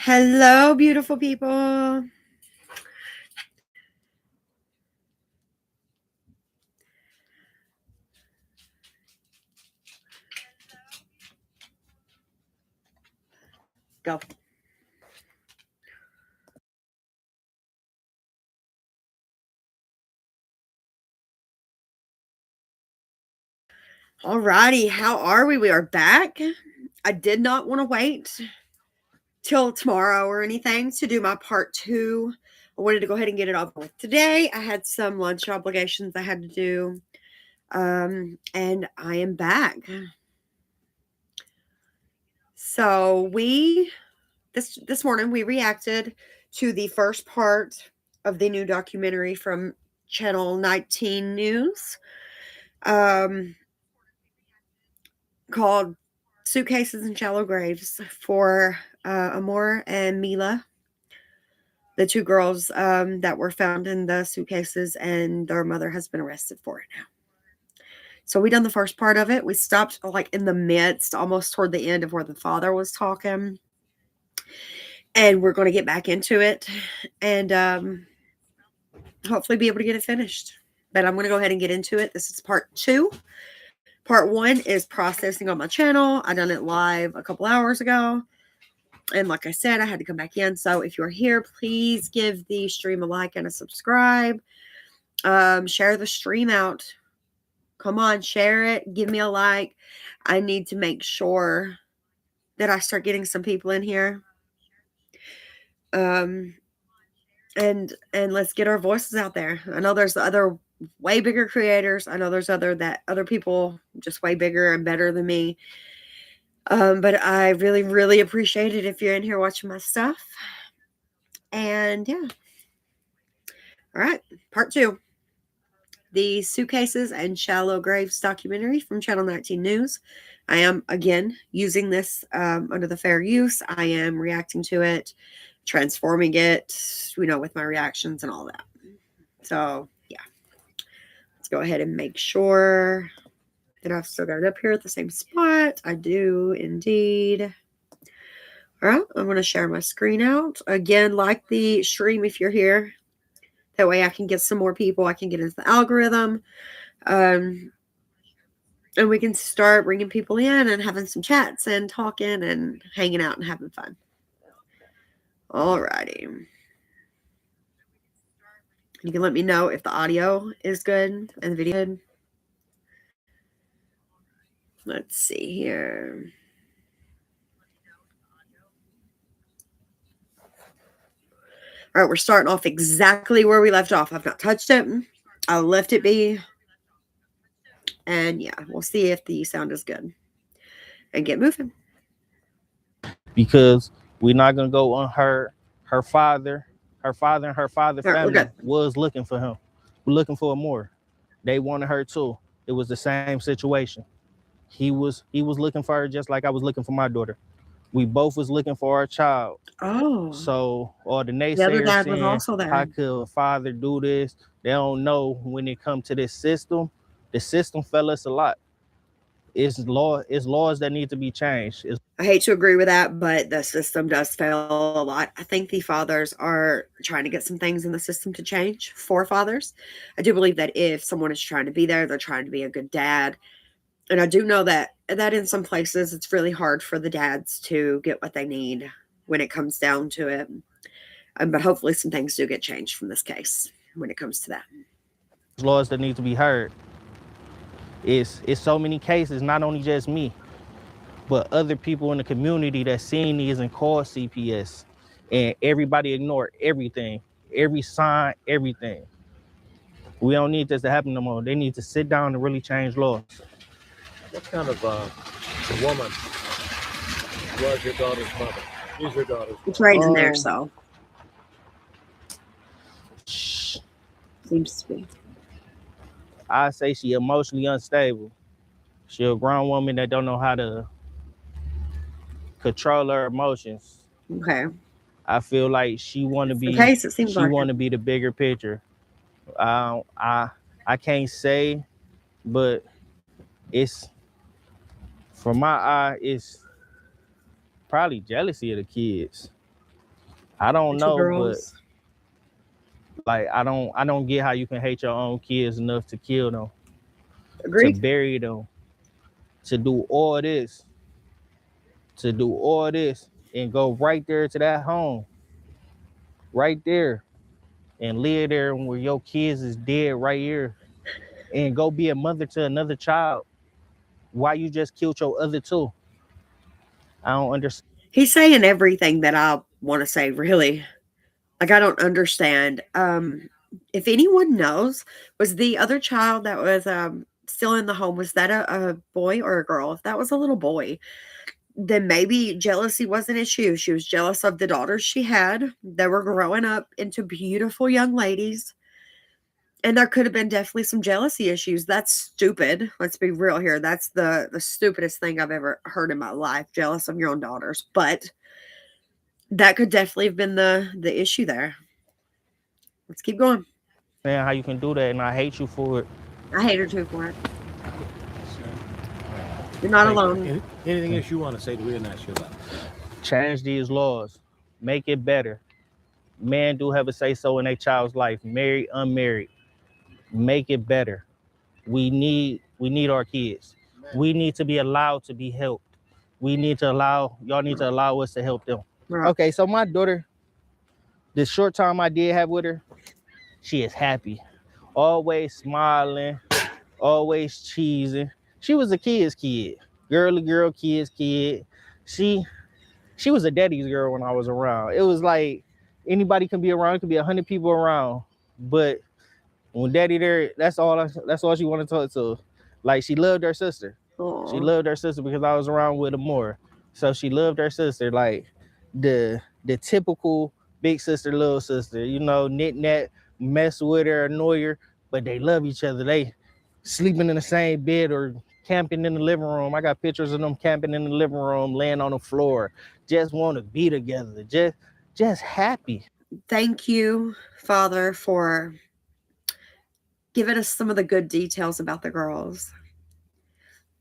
Hello, beautiful people. Go. Alrighty, how are we? We are back. I did not want to wait till tomorrow or anything to do my part 2. I wanted to go ahead and get it over with today. I had some lunch obligations I had to do, and I am back. So this morning we reacted to the first part of the new documentary from Channel 19 News, called Suitcases and Shallow Graves for Amore and Mila, the two girls that were found in the suitcases, and their mother has been arrested for it now. So we done the first part of it. We stopped like in the midst, almost toward the end of where the father was talking. And we're going to get back into it and hopefully be able to get it finished. But I'm going to go ahead and get into it. This is part 2. Part 1 is processing on my channel. I done it live a couple hours ago. And like I said, I had to come back in. So if you're here, please give the stream a like and a subscribe. Share the stream out. Come on, share it. Give me a like. I need to make sure that I start getting some people in here. And let's get our voices out there. I know there's other way bigger creators. I know there's other people just way bigger and better than me. But I really, really appreciate it if you're in here watching my stuff. And yeah. All right, part 2. The Suitcases and Shallow Graves documentary from Channel 19 News. I am, again, using this under the fair use. I am reacting to it, transforming it, with my reactions and all that. So, yeah. Let's go ahead and make sure that I've still got it up here at the same spot. I do indeed. All right, I'm going to share my screen out. Again, like the stream if you're here. That way I can get some more people. I can get into the algorithm. And we can start bringing people in and having some chats and talking and hanging out and having fun. Alrighty. You can let me know if the audio is good and the video good. Let's see here. All right, we're starting off exactly where we left off. I've not touched it. I'll left it be. And yeah, we'll see if the sound is good. And get moving. Because we're not gonna go on her father and her father family was looking for him. We're looking for Amore. They wanted her too. It was the same situation. He was looking for her just like I was looking for my daughter. We both was looking for our child. Oh. So all the naysayers saying, how could a father do this? They don't know when it comes to this system. The system fell us a lot. It's laws that need to be changed. I hate to agree with that, but the system does fail a lot. I think the fathers are trying to get some things in the system to change for fathers. I do believe that if someone is trying to be there, they're trying to be a good dad. And I do know that in some places it's really hard for the dads to get what they need when it comes down to it. But hopefully some things do get changed from this case when it comes to that. Laws that need to be heard. It's so many cases, not only just me, but other people in the community that seen these and called CPS, and everybody ignored everything, every sign, everything. We don't need this to happen no more. They need to sit down and really change laws. What kind of woman was your daughter's mother? Is your daughter's mother? It's right in there, so. Seems to be. I say she emotionally unstable. She a grown woman that don't know how to control her emotions. Okay. I feel like she want to be. She want to be the bigger picture. I can't say, but it's from my eye, it's probably jealousy of the kids. I don't The two know, but girls. like I don't get how you can hate your own kids enough to kill them, to Agreed. bury them, to do all this, and go right there to that home, right there, and live there where your kids is dead right here, and go be a mother to another child. Why you just killed your other two? I don't understand. He's saying everything that I want to say, really. Like, I don't understand. If anyone knows, was the other child that was still in the home, was that a boy or a girl? If that was a little boy, then maybe jealousy was an issue. She was jealous of the daughters she had. They were growing up into beautiful young ladies. And there could have been definitely some jealousy issues. That's stupid. Let's be real here. That's the stupidest thing I've ever heard in my life. Jealous of your own daughters. But that could definitely have been the issue there. Let's keep going. How you can do that, and I hate you for it. I hate her too for it. You're not alone. Anything else you want to say to reenact your life? Change these laws, make it better. Men do have a say so in their child's life, married, unmarried. Make it better. We need our kids. We need to be allowed to be helped. Y'all need to allow us to help them. Right. Okay, so my daughter, the short time I did have with her, she is happy. Always smiling, always cheesing. She was a kid's kid. Girly girl, kid's kid. She was a daddy's girl when I was around. It was like anybody can be around, it could be 100 people around. But when daddy there, that's all she wanted to talk to. Like, she loved her sister. Aww. She loved her sister because I was around with Amore. So she loved her sister, like the typical big sister, little sister, knit, mess with her, annoy her, but they love each other. They sleeping in the same bed or camping in the living room. I got pictures of them camping in the living room, laying on the floor, just want to be together, just happy. Thank you, Father, for giving us some of the good details about the girls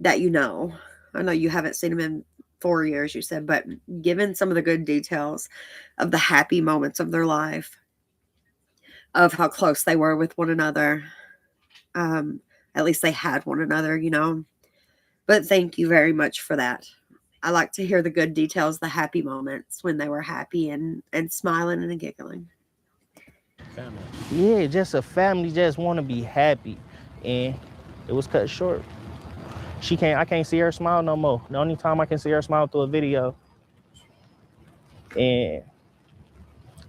that you know. I know you haven't seen them in 4 years, you said, but given some of the good details of the happy moments of their life, of how close they were with one another. At least they had one another, But thank you very much for that. I like to hear the good details, the happy moments when they were happy and smiling and giggling. Family. Yeah, just a family just want to be happy, and it was cut short. I can't see her smile no more. The only time I can see her smile through a video, and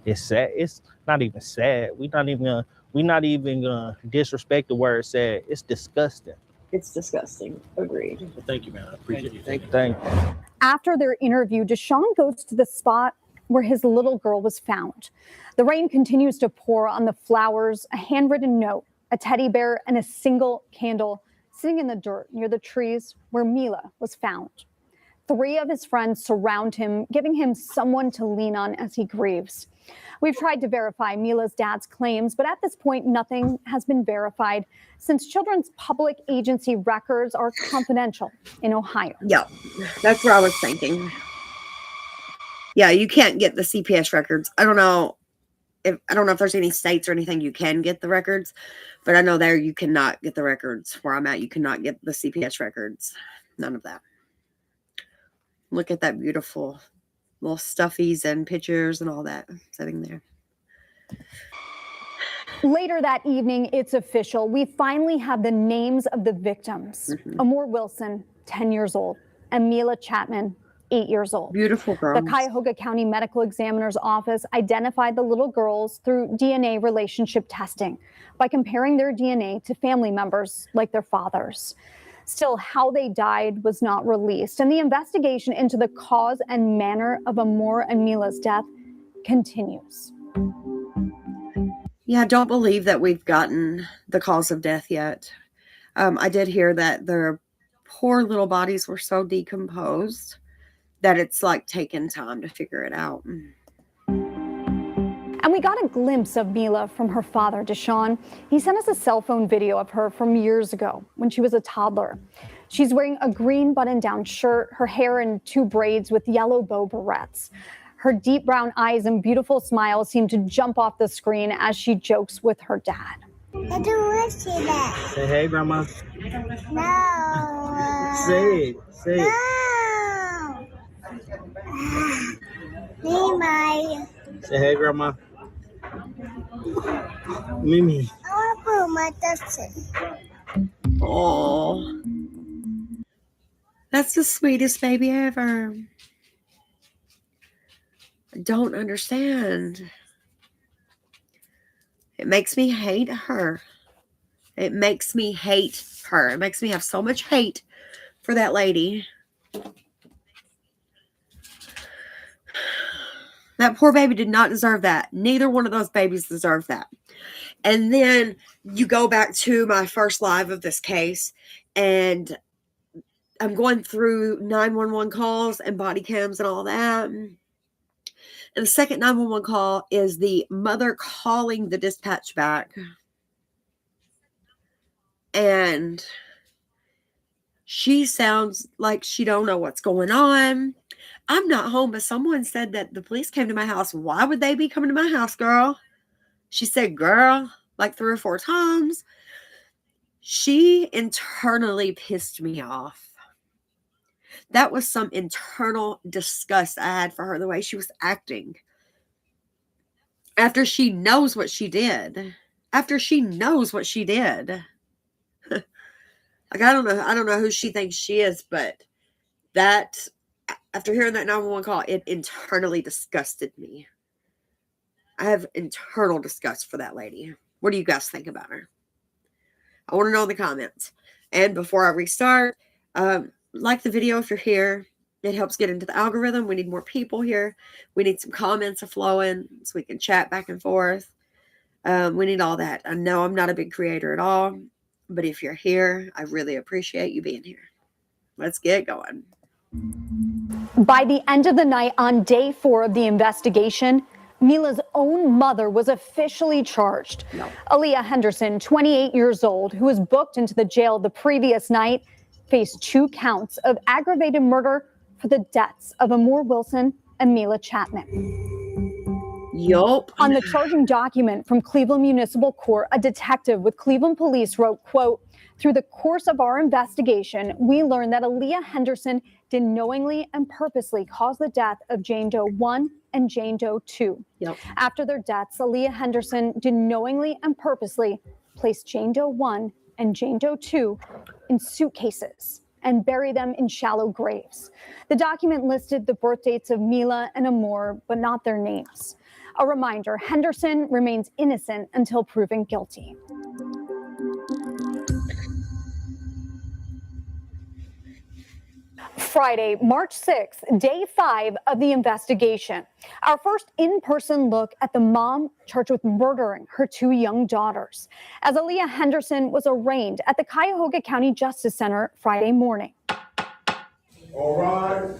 it's sad. It's not even sad. We not even gonna disrespect the word sad. It's disgusting. It's disgusting. Agreed. Well, thank you, man. I appreciate you. Thank you. After their interview, Deshaun goes to the spot where his little girl was found. The rain continues to pour on the flowers, a handwritten note, a teddy bear, and a single candle sitting in the dirt near the trees where Mila was found. 3 of his friends surround him, giving him someone to lean on as he grieves. We've tried to verify Mila's dad's claims, but at this point, nothing has been verified since children's public agency records are confidential in Ohio. Yeah, that's what I was thinking. Yeah, you can't get the CPS records. I don't know if there's any states or anything you can get the records, but I know there you cannot get the records. Where I'm at, you cannot get the CPS records. None of that. Look at that beautiful little stuffies and pictures and all that sitting there. Later that evening, it's official. We finally have the names of the victims. Amore Wilson, 10 years old, and Mila Chapman, 8 years old. Beautiful girls. The Cuyahoga County Medical Examiner's Office identified the little girls through DNA relationship testing by comparing their DNA to family members like their fathers. Still, how they died was not released, and the investigation into the cause and manner of Amore and Mila's death continues. Yeah, I don't believe that we've gotten the cause of death yet. I did hear that their poor little bodies were so decomposed that it's like taking time to figure it out. And we got a glimpse of Mila from her father, Deshaun. He sent us a cell phone video of her from years ago when she was a toddler. She's wearing a green button-down shirt, her hair in 2 braids with yellow bow barrettes. Her deep brown eyes and beautiful smile seem to jump off the screen as she jokes with her dad. I don't want to see that. Say hey, Grandma. No. Say it. Say it. No. Mimi. Say hey, Grandma. Mimi. I want to put my dustin. Oh, that's the sweetest baby ever. I don't understand. It makes me hate her. It makes me hate her. It makes me have so much hate for that lady. That poor baby did not deserve that. Neither one of those babies deserved that. And then you go back to my first live of this case, and I'm going through 911 calls and body cams and all that. And the second 911 call is the mother calling the dispatch back. And she sounds like she don't know what's going on. I'm not home, but someone said that the police came to my house. Why would they be coming to my house, girl? She said, girl, like 3 or 4 times. She internally pissed me off. That was some internal disgust I had for her, the way she was acting. After she knows what she did. After she knows what she did. Like, I don't know who she thinks she is, but that, after hearing that 911 call, it internally disgusted me. I have internal disgust for that lady. What do you guys think about her? I want to know in the comments. And before I restart, like the video if you're here. It helps get into the algorithm. We need more people here. We need some comments flowing so we can chat back and forth. We need all that. I know I'm not a big creator at all, but if you're here, I really appreciate you being here. Let's get going. By the end of the night on day 4 of the investigation, Mila's own mother was officially charged. No. Aaliyah Henderson, 28 years old, who was booked into the jail the previous night, faced 2 counts of aggravated murder for the deaths of Amore Wilson and Mila Chapman. Yup. On the charging document from Cleveland Municipal Court, a detective with Cleveland Police wrote, quote, "Through the course of our investigation, we learned that Aaliyah Henderson did knowingly and purposely cause the death of Jane Doe 1 and Jane Doe 2. Yep. After their deaths, Aaliyah Henderson did knowingly and purposely place Jane Doe 1 and Jane Doe 2 in suitcases and bury them in shallow graves. The document listed the birth dates of Mila and Amore, but not their names. A reminder, Henderson remains innocent until proven guilty." Friday, March 6th, day 5 of the investigation. Our first in-person look at the mom charged with murdering her 2 young daughters, as Aaliyah Henderson was arraigned at the Cuyahoga County Justice Center Friday morning. All right.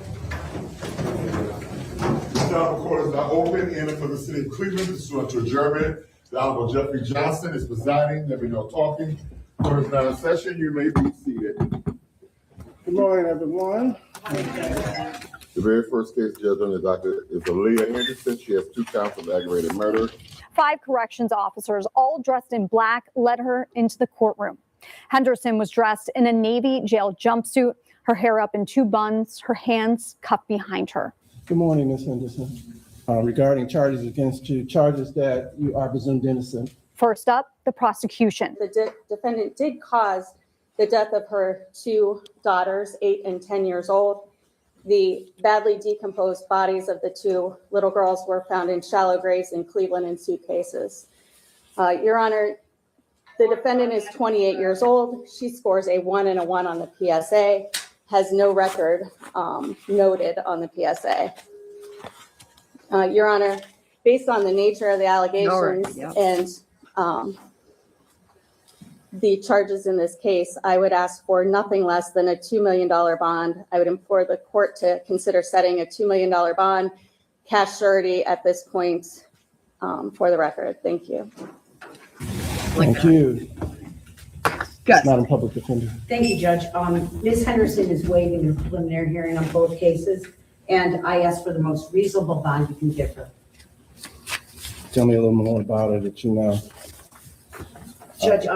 This now court is now open in and for the city of Cleveland pursuant to adjournment. The Honorable Jeffrey Johnson is presiding. There be no talking. Court is now in session. You may be seated. Good morning, everyone. The very first case judged on the docket is Aaliyah Henderson. She has 2 counts of aggravated murder. 5 corrections officers, all dressed in black, led her into the courtroom. Henderson was dressed in a Navy jail jumpsuit, her hair up in 2 buns, her hands cuffed behind her. Good morning, Ms. Henderson. Regarding charges against you, charges that you are presumed innocent. First up, the prosecution. The defendant did cause the death of her 2 daughters, 8 and 10 years old. The badly decomposed bodies of the 2 little girls were found in shallow graves in Cleveland in suitcases. Your Honor, the defendant is 28 years old. She scores a 1 and a 1 on the PSA, has no record noted on the PSA. Your Honor, based on the nature of the allegations and the charges in this case, I would ask for nothing less than a $2 million bond. I would implore the court to consider setting a $2 million bond, cash surety at this point, for the record. Thank you. Thank you. Good. Madam Public Defender. Thank you, Judge. Ms. Henderson is waiving the preliminary hearing on both cases, and I ask for the most reasonable bond you can give her. Tell me a little more about her that you know. Judge,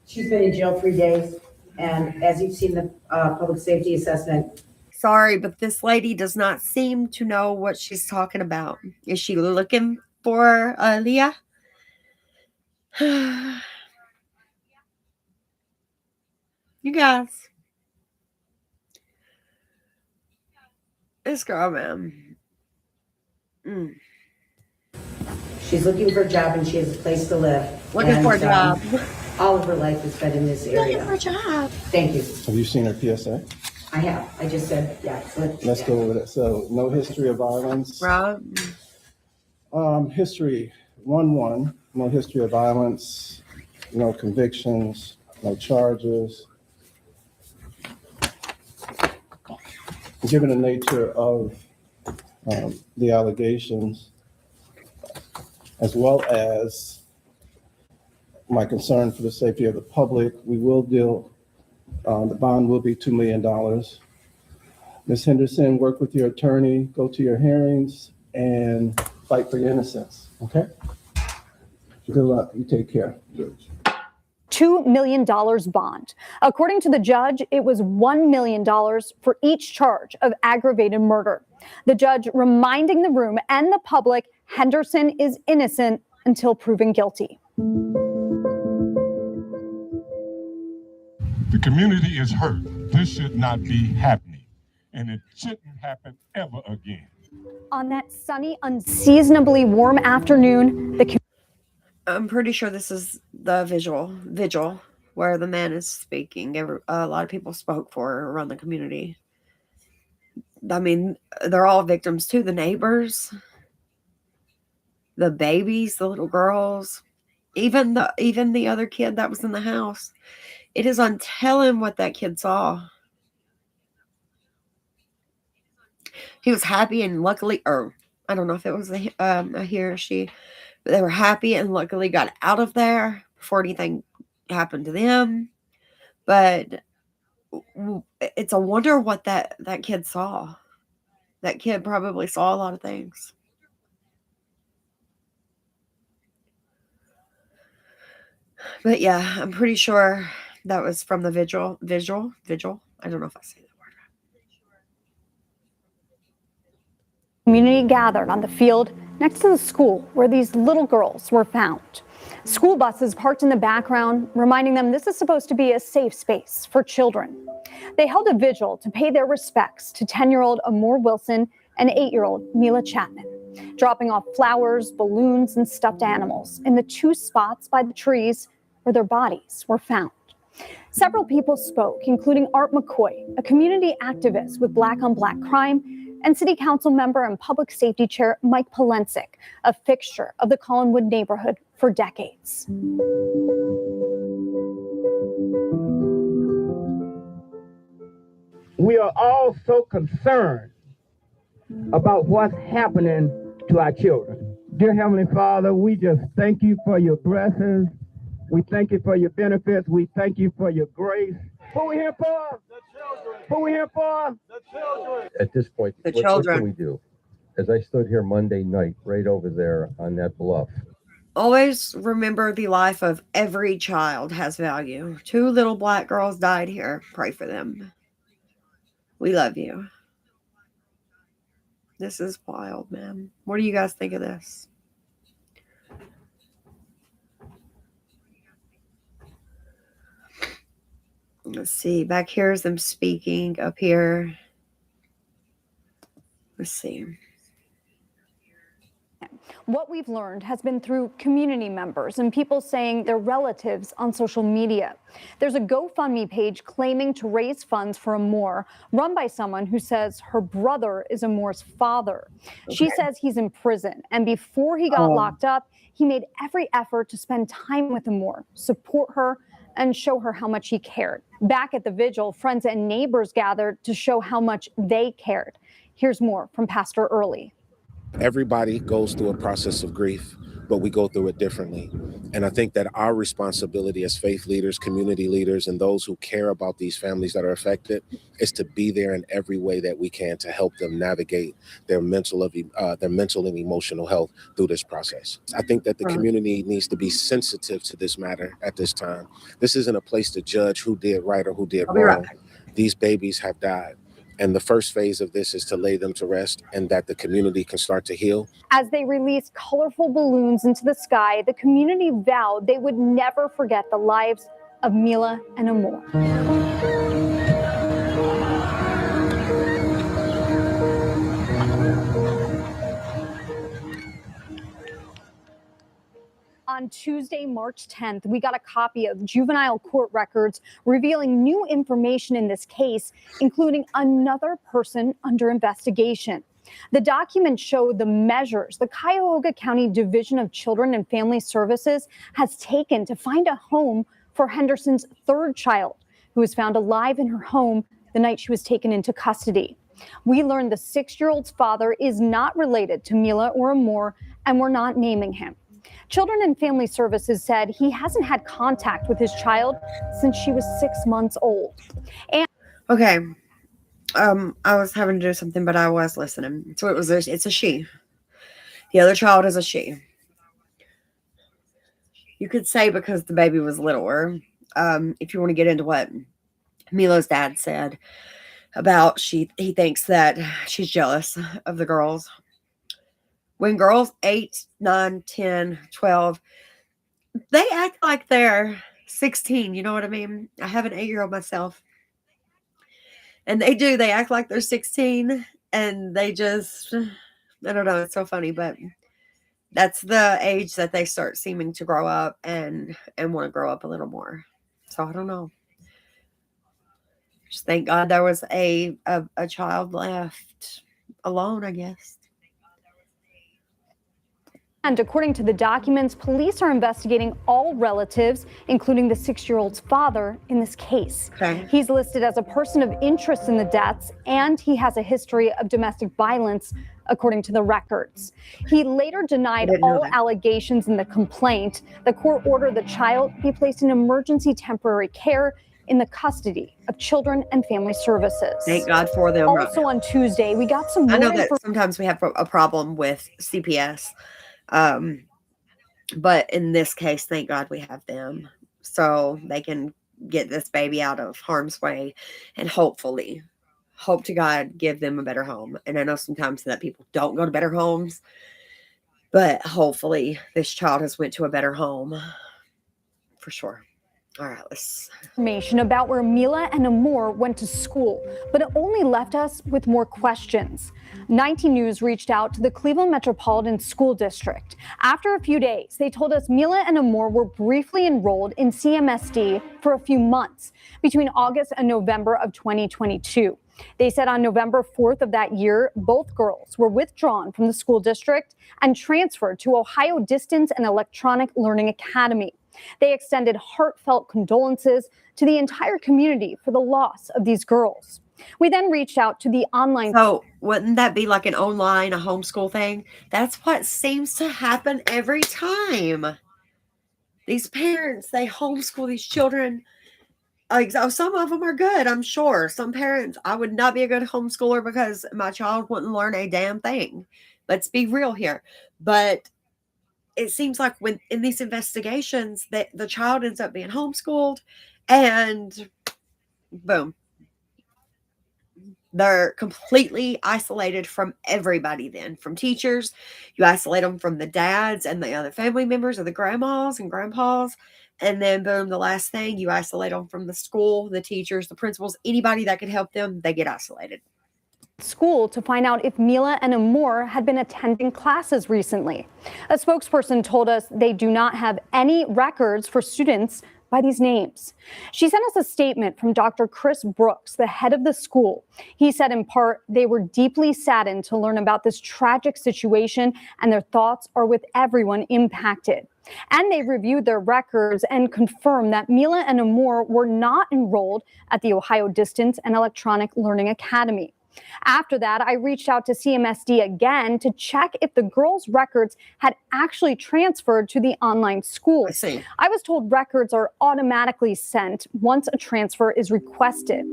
she's been in jail 3 days, and as you've seen the public safety assessment. Sorry, but this lady does not seem to know what she's talking about. Is she looking for Aaliyah? You guys. This girl, man. She's looking for a job and she has a place to live. Looking for a job. All of her life has been in this area. Looking for a job. Thank you. Have you seen her PSA? I have. I just said, yeah. Let's go over that. So no history of violence. Right. History, 1-1, no history of violence, no convictions, no charges. Given the nature of the allegations, as well as my concern for the safety of the public, we will deal, the bond will be $2 million. Ms. Henderson, work with your attorney, go to your hearings, and fight for your innocence, okay? Good luck, you take care. $2 million bond. According to the judge, it was $1 million for each charge of aggravated murder. The judge reminding the room and the public Henderson is innocent until proven guilty. The community is hurt. This should not be happening, and it shouldn't happen ever again. On that sunny, unseasonably warm afternoon, I'm pretty sure this is the vigil where the man is speaking. A lot of people spoke for her around the community. I mean, they're all victims too. The neighbors, the babies, the little girls, even the other kid that was in the house. It is untelling what that kid saw. He was happy and luckily, or I don't know if it was a he or she, but they were happy and luckily got out of there before anything happened to them. But it's a wonder what that kid saw. That kid probably saw a lot of things. But yeah, I'm pretty sure that was from the vigil. I don't know if I say that word right. community gathered on the field next to the school where these little girls were found. School buses parked in the background, reminding them this is supposed to be a safe space for children. They held a vigil to pay their respects to 10-year-old Amore Wilson and 8-year-old Mila Chapman, dropping off flowers, balloons, and stuffed animals in the 2 spots by the trees where their bodies were found. Several people spoke, including Art McCoy, a community activist with Black on Black crime, and City Council member and Public Safety Chair Mike Polensek, a fixture of the Collinwood neighborhood for decades. We are all so concerned about what's happening to our children. Dear Heavenly Father, we just thank you for your blessings. We thank you for your benefits. We thank you for your grace. Who we here for? The children. Who we here for? The children. At this point, The what children. can we do? As I stood here Monday night, right over there on that bluff, Always remember the life of every child has value. 2 little black girls died here. Pray for them. We love you. This is wild, man. What do you guys think of this? Let's see. Back here is them speaking. Up here. Let's see. What we've learned has been through community members and people saying their relatives on social media. There's a GoFundMe page claiming to raise funds for Amore, run by someone who says her brother is Amore's father. Okay. She says he's in prison, and before he got locked up, he made every effort to spend time with Amore, support her, and show her how much he cared. Back at the vigil, friends and neighbors gathered to show how much they cared. Here's more from Pastor Early. Everybody goes through a process of grief, but we go through it differently. And I think that our responsibility as faith leaders, community leaders, and those who care about these families that are affected is to be there in every way that we can to help them navigate their mental and emotional health through this process. I think that the community needs to be sensitive to this matter at this time. This isn't a place to judge who did right or who did wrong. These babies have died. And the first phase of this is to lay them to rest and that the community can start to heal. As they released colorful balloons into the sky, the community vowed they would never forget the lives of Mila and Amore. On Tuesday, March 10th, we got a copy of juvenile court records revealing new information in this case, including another person under investigation. The documents show the measures the Cuyahoga County Division of Children and Family Services has taken to find a home for Henderson's third child, who was found alive in her home the night she was taken into custody. We learned the 6-year-old's father is not related to Mila or Amore, and we're not naming him. Children and Family Services said he hasn't had contact with his child since she was 6 months old. And okay, I was having to do something, but I was listening. So it's a she. The other child is a she. You could say because the baby was littler. If you want to get into what Mila's dad said about he thinks that she's jealous of the girls. When girls 8, 9, 10, 12, they act like they're 16. You know what I mean? I have an 8-year-old myself. And they act like they're 16. And they just, I don't know. It's so funny. But that's the age that they start seeming to grow up and want to grow up a little more. So I don't know. Just thank God there was a child left alone, I guess. And according to the documents, police are investigating all relatives, including the 6-year-old's father, in this case. Okay. He's listed as a person of interest in the deaths, and he has a history of domestic violence, according to the records. He later denied all allegations in the complaint. The court ordered the child be placed in emergency temporary care in the custody of Children and Family Services. Thank God for them. Also on Tuesday, we got some more I know that sometimes we have a problem with CPS. But in this case, thank God we have them so they can get this baby out of harm's way and hopefully, hope to God, give them a better home. And I know sometimes that people don't go to better homes, but hopefully this child has went to a better home for sure. All right, information about where Mila and Amore went to school, but it only left us with more questions. 19 News reached out to the Cleveland Metropolitan School District. After a few days, they told us Mila and Amore were briefly enrolled in CMSD for a few months between August and November of 2022. They said on November 4th of that year, both girls were withdrawn from the school district and transferred to Ohio Distance and Electronic Learning Academy. They extended heartfelt condolences to the entire community for the loss of these girls. We then reached out to the online. So wouldn't that be like a homeschool thing? That's what seems to happen every time. These parents, they homeschool these children. Like, some of them are good, I'm sure. Some parents, I would not be a good homeschooler because my child wouldn't learn a damn thing. Let's be real here. But it seems like when in these investigations that the child ends up being homeschooled and boom, they're completely isolated from everybody. Then from teachers, you isolate them from the dads and the other family members or the grandmas and grandpas. And then boom, the last thing, you isolate them from the school, the teachers, the principals, anybody that could help them, they get isolated. School to find out if Mila and Amore had been attending classes recently. A spokesperson told us they do not have any records for students by these names. She sent us a statement from Dr. Chris Brooks, the head of the school. He said in part, they were deeply saddened to learn about this tragic situation and their thoughts are with everyone impacted. And they reviewed their records and confirmed that Mila and Amore were not enrolled at the Ohio Distance and Electronic Learning Academy. After that, I reached out to CMSD again to check if the girls' records had actually transferred to the online school. I see. I was told records are automatically sent once a transfer is requested.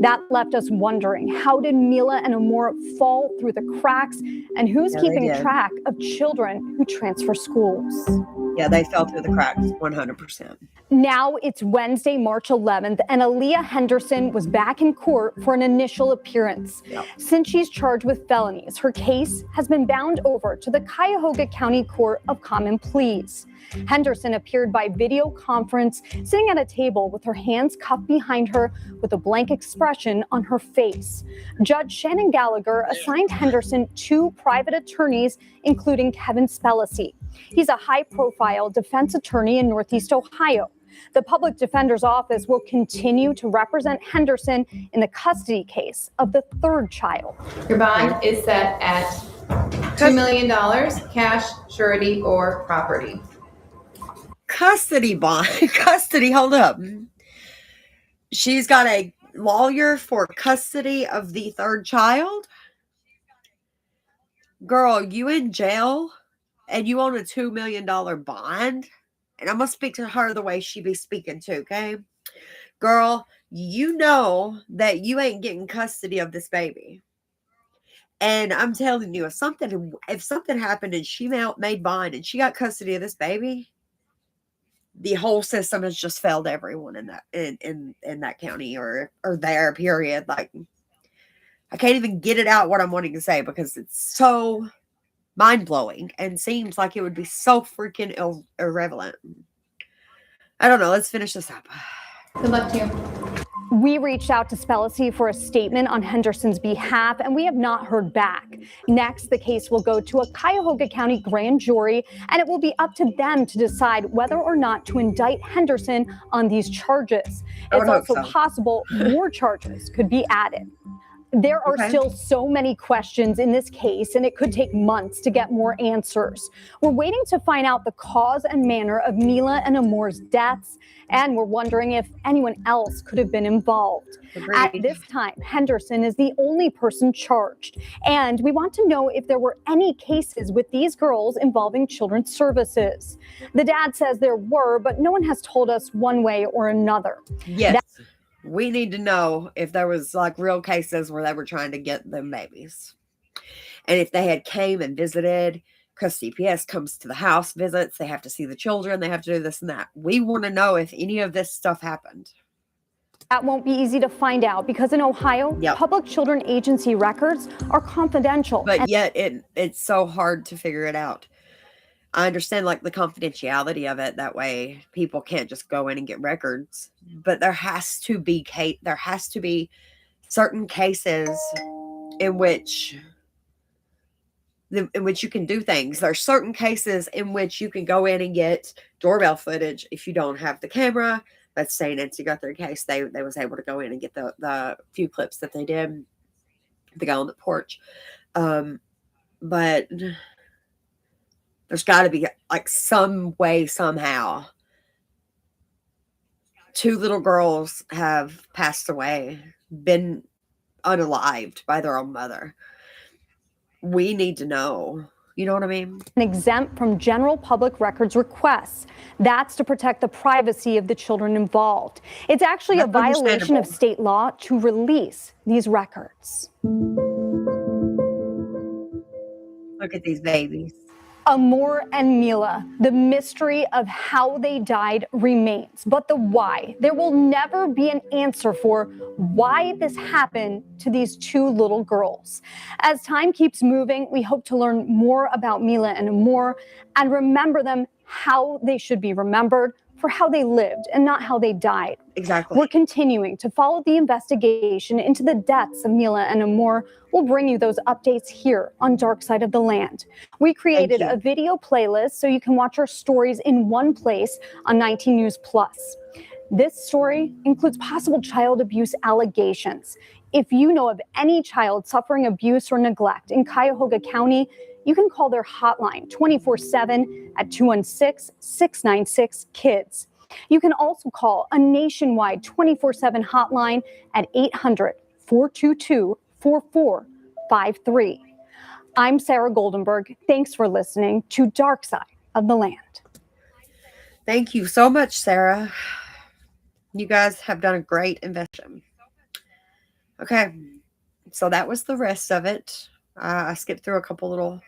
That left us wondering, how did Mila and Amore fall through the cracks, and who's keeping track of children who transfer schools? Yeah, they fell through the cracks 100%. Now it's Wednesday, March 11th, and Aaliyah Henderson was back in court for an initial appearance. Yep. Since she's charged with felonies, her case has been bound over to the Cuyahoga County Court of Common Pleas. Henderson appeared by video conference, sitting at a table with her hands cupped behind her with a blank expression on her face. Judge Shannon Gallagher assigned Henderson 2 private attorneys, including Kevin Spellacy. He's a high-profile defense attorney in Northeast Ohio. The public defender's office will continue to represent Henderson in the custody case of the 3rd child. Your bond is set at $2 million, cash, surety, or property. Custody bond. Custody, hold up. She's got a lawyer for custody of the 3rd child? Girl, you in jail and you own a $2 million bond? And I'm going to speak to her the way she be speaking too, okay? Girl, you know that you ain't getting custody of this baby. And I'm telling you, if something happened and she made bond and she got custody of this baby, the whole system has just failed everyone in that county or there, period. Like, I can't even get it out what I'm wanting to say because it's so mind-blowing and seems like it would be so freaking irrelevant. I don't know. Let's finish this up. Good luck to you. We reached out to Spellacy for a statement on Henderson's behalf, and we have not heard back. Next, the case will go to a Cuyahoga County grand jury, and it will be up to them to decide whether or not to indict Henderson on these charges. It's also possible more charges could be added. There are still so many questions in this case, and it could take months to get more answers. We're waiting to find out the cause and manner of Mila and Amore's deaths, and we're wondering if anyone else could have been involved. Agreed. At this time, Henderson is the only person charged, and we want to know if there were any cases with these girls involving children's services. The dad says there were, but no one has told us one way or another. Yes. We need to know if there was like real cases where they were trying to get them babies. And if they had came and visited, because CPS comes to the house, visits, they have to see the children, they have to do this and that. We want to know if any of this stuff happened. That won't be easy to find out because in Ohio, public children agency records are confidential. But yet it's so hard to figure it out. I understand like the confidentiality of it. That way people can't just go in and get records. But there has to be certain cases in which you can do things. There are certain cases in which you can go in and get doorbell footage if you don't have the camera. Let's say Nancy got their case. They was able to go in and get the few clips that they did. The guy on the porch. But there's got to be like some way, somehow. 2 little girls have passed away, been unalived by their own mother. We need to know. You know what I mean? Exempt from general public records requests. That's to protect the privacy of the children involved. It's actually a violation of state law to release these records. Look at these babies. Amore and Mila, the mystery of how they died remains, but the why. There will never be an answer for why this happened to these 2 little girls. As time keeps moving, we hope to learn more about Mila and Amore and remember them how they should be remembered, for how they lived and not how they died. Exactly. We're continuing to follow the investigation into the deaths of Mila and Amore. We'll bring you those updates here on Dark Side of the Land. We created a video playlist so you can watch our stories in one place on 19 News Plus. This story includes possible child abuse allegations. If you know of any child suffering abuse or neglect in Cuyahoga County, you can call their hotline 24/7 at 216-696-KIDS. You can also call a nationwide 24/7 hotline at 800-422-4600. 4453. I'm Sarah Goldenberg. Thanks for listening to Dark Side of the Land. Thank you so much, Sarah. You guys have done a great investigation. Okay, so that was the rest of it. I skipped through a couple little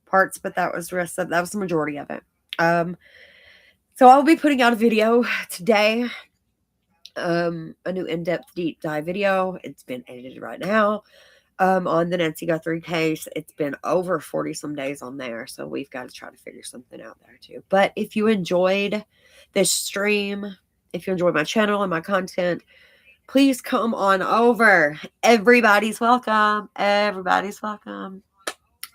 parts, but that was that was the majority of it. So I'll be putting out a video today, a new in-depth deep dive video. It's been edited right now. On the Nancy Guthrie case. It's been over 40 some days on there, so we've got to try to figure something out there too. But if you enjoyed this stream, if you enjoy my channel and my content, please come on over. Everybody's welcome. Everybody's welcome.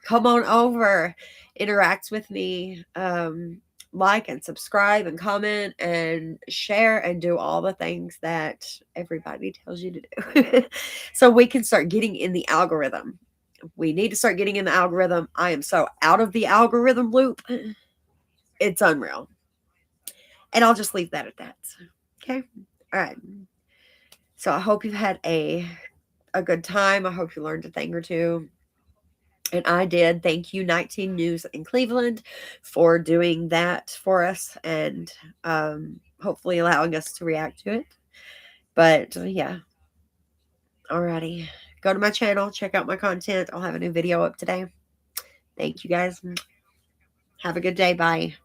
Come on over. Interact with me. Like and subscribe and comment and share and do all the things that everybody tells you to do. So we can start getting in the algorithm. We need to start getting in the algorithm. I am so out of the algorithm loop. It's unreal. And I'll just leave that at that. Okay. All right. So I hope you've had a good time. I hope you learned a thing or two. And I did. Thank you, 19 News in Cleveland, for doing that for us and hopefully allowing us to react to it. But yeah. Alrighty. Go to my channel. Check out my content. I'll have a new video up today. Thank you guys. Have a good day. Bye.